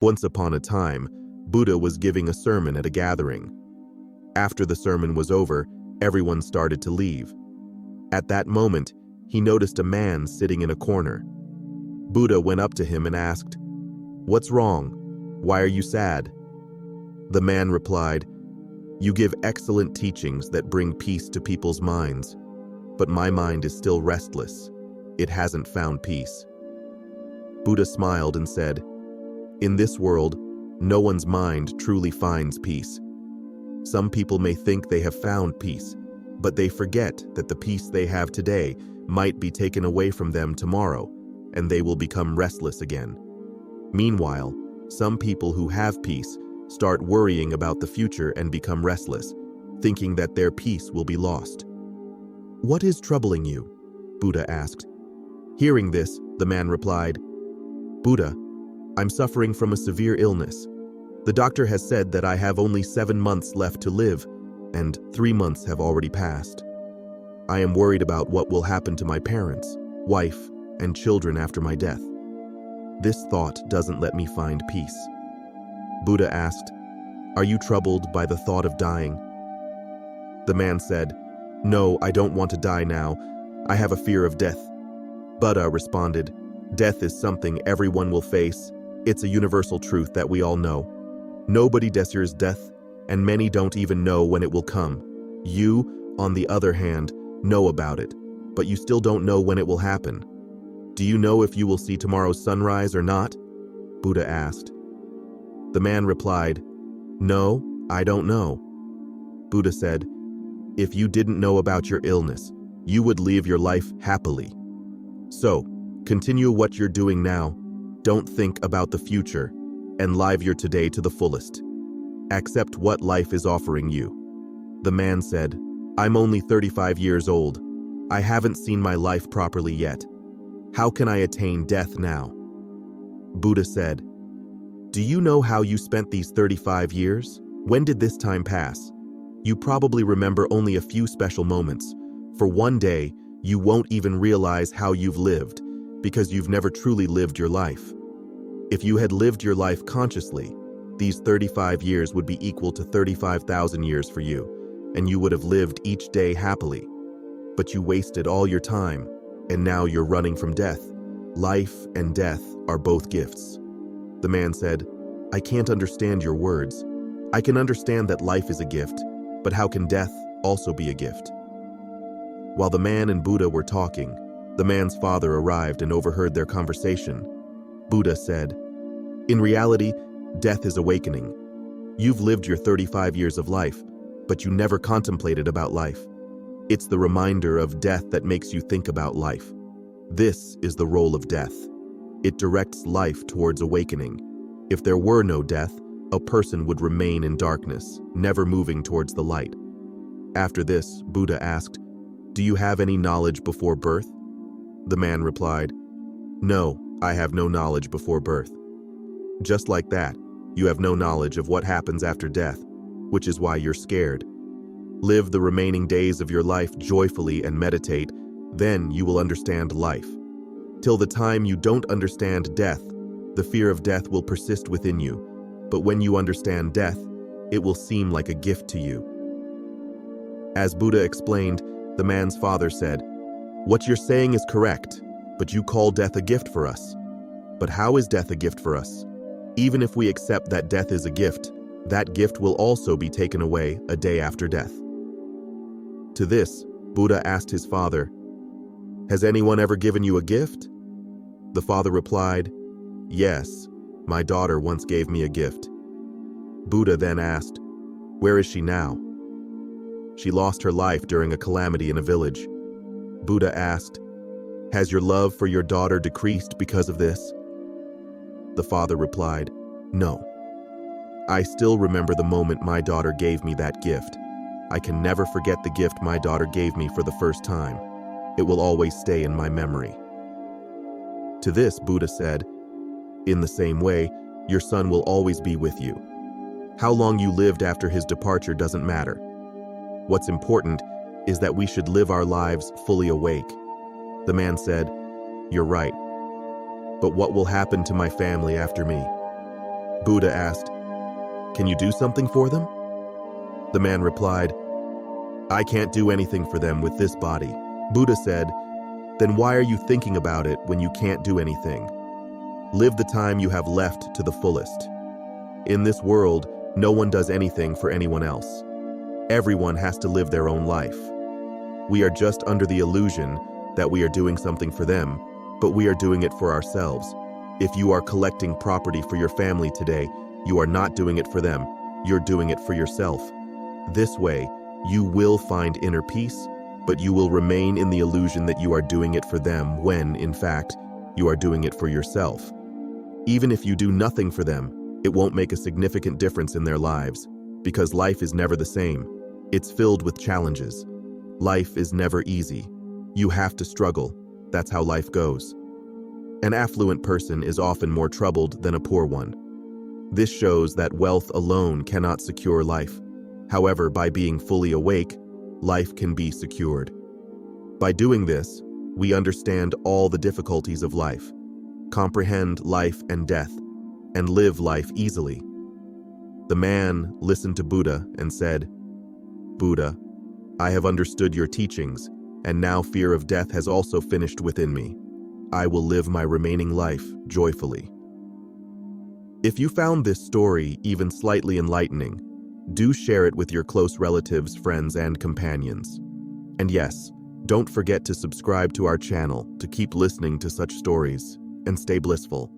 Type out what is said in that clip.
Once upon a time, Buddha was giving a sermon at a gathering. After the sermon was over, everyone started to leave. At that moment, he noticed a man sitting in a corner. Buddha went up to him and asked, "What's wrong? Why are you sad?" The man replied, "You give excellent teachings that bring peace to people's minds, but my mind is still restless. It hasn't found peace." Buddha smiled and said, "In this world, no one's mind truly finds peace. Some people may think they have found peace, but they forget that the peace they have today might be taken away from them tomorrow, and they will become restless again. Meanwhile, some people who have peace start worrying about the future and become restless, thinking that their peace will be lost." "What is troubling you?" Buddha asked. Hearing this, the man replied, "Buddha, I'm suffering from a severe illness. The doctor has said that I have only 7 months left to live, and 3 months have already passed. I am worried about what will happen to my parents, wife, and children after my death. This thought doesn't let me find peace." Buddha asked, "Are you troubled by the thought of dying?" The man said, "No, I don't want to die now. I have a fear of death." Buddha responded, "Death is something everyone will face. It's a universal truth that we all know. Nobody desires death, and many don't even know when it will come. You, on the other hand, know about it, but you still don't know when it will happen. Do you know if you will see tomorrow's sunrise or not?" Buddha asked. The man replied, "No, I don't know." Buddha said, "If you didn't know about your illness, you would live your life happily. So, continue what you're doing now. Don't think about the future, and live your today to the fullest. Accept what life is offering you." The man said, "I'm only 35 years old. I haven't seen my life properly yet. How can I attain death now?" Buddha said, "Do you know how you spent these 35 years? When did this time pass? You probably remember only a few special moments. For one day, you won't even realize how you've lived, because you've never truly lived your life. If you had lived your life consciously, these 35 years would be equal to 35,000 years for you, and you would have lived each day happily. But you wasted all your time, and now you're running from death. Life and death are both gifts." The man said, "I can't understand your words. I can understand that life is a gift, but how can death also be a gift?" While the man and Buddha were talking, the man's father arrived and overheard their conversation. Buddha said, "In reality, death is awakening. You've lived your 35 years of life, but you never contemplated about life. It's the reminder of death that makes you think about life. This is the role of death. It directs life towards awakening. If there were no death, a person would remain in darkness, never moving towards the light." After this, Buddha asked, "Do you have any knowledge before birth?" The man replied, "No, I have no knowledge before birth." Just like that, you have no knowledge of what happens after death, which is why you're scared. Live the remaining days of your life joyfully and meditate, then you will understand life. Till the time you don't understand death, the fear of death will persist within you, but when you understand death, it will seem like a gift to you. As Buddha explained, the man's father said, "What you're saying is correct, but you call death a gift for us. But how is death a gift for us? Even if we accept that death is a gift, that gift will also be taken away a day after death." To this, Buddha asked his father, "Has anyone ever given you a gift?" The father replied, "Yes, my daughter once gave me a gift." Buddha then asked, "Where is she now?" "She lost her life during a calamity in a village." Buddha asked, "Has your love for your daughter decreased because of this?" The father replied, "No. I still remember the moment my daughter gave me that gift. I can never forget the gift my daughter gave me for the first time. It will always stay in my memory." To this, Buddha said, "In the same way, your son will always be with you. How long you lived after his departure doesn't matter. What's important is that we should live our lives fully awake." The man said, "You're right. But what will happen to my family after me?" Buddha asked, "Can you do something for them?" The man replied, "I can't do anything for them with this body." Buddha said, "Then why are you thinking about it when you can't do anything? Live the time you have left to the fullest. In this world, no one does anything for anyone else. Everyone has to live their own life. We are just under the illusion that we are doing something for them, but we are doing it for ourselves. If you are collecting property for your family today, you are not doing it for them, you're doing it for yourself. This way, you will find inner peace, but you will remain in the illusion that you are doing it for them when, in fact, you are doing it for yourself. Even if you do nothing for them, it won't make a significant difference in their lives, because life is never the same. It's filled with challenges. Life is never easy. You have to struggle. That's how life goes. An affluent person is often more troubled than a poor one. This shows that wealth alone cannot secure life. However, by being fully awake, life can be secured. By doing this, we understand all the difficulties of life, comprehend life and death, and live life easily. The man listened to Buddha and said, "Buddha, I have understood your teachings, and now fear of death has also finished within me. I will live my remaining life joyfully." If you found this story even slightly enlightening, do share it with your close relatives, friends, and companions. And yes, don't forget to subscribe to our channel to keep listening to such stories, and stay blissful.